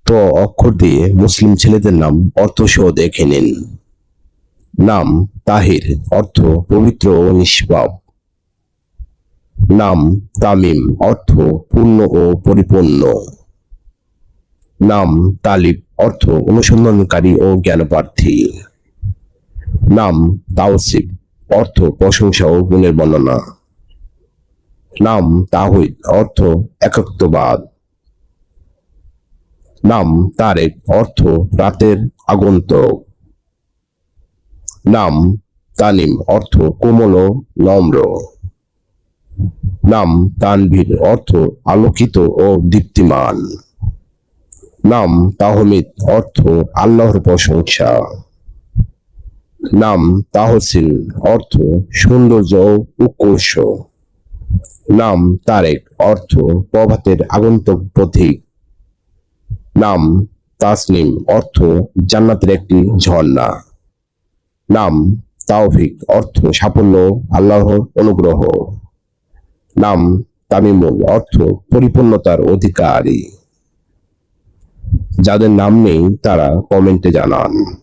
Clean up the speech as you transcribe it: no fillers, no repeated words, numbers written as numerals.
ত অক্ষর দিয়ে মুসলিম ছেলেদের নাম অর্থ সহ দেখে নিন। নাম তাহির, অর্থ পবিত্র ও নিষ্পাপ। নাম তামিম, অর্থ পূর্ণ ও পরিপূর্ণ। নাম তালিব, অর্থ অনুসন্ধানকারী ও জ্ঞানপ্রার্থী। নাম তাওসিফ, অর্থ প্রশংসা ও গুণের বর্ণনা। নাম তাওহীদ, অর্থ একাত্মবাদ। নাম তারেক, অর্থ রাতের আগন্তুক। নাম তানিম, অর্থ কোমল ও নম্র। নাম তানভীর, অর্থ আলোকিত ও দীপ্তিমান। নাম তাহমিদ, অর্থ আল্লাহর প্রশংসা। নাম তাহসিন, অর্থ সৌন্দর্য ও উৎকর্ষ। নাম তারেক, অর্থ প্রভাতের আগন্তুক প্রতীক। নাম তাসনিম, অর্থ জান্নাতের একটি ঝর্ণা। নাম তাওফিক, অর্থ সাফল্য আল্লাহর অনুগ্রহ। নাম তামিমুল, অর্থ পরিপূর্ণতার অধিকারী। যাদের নাম নেই তারা কমেন্টে জানান।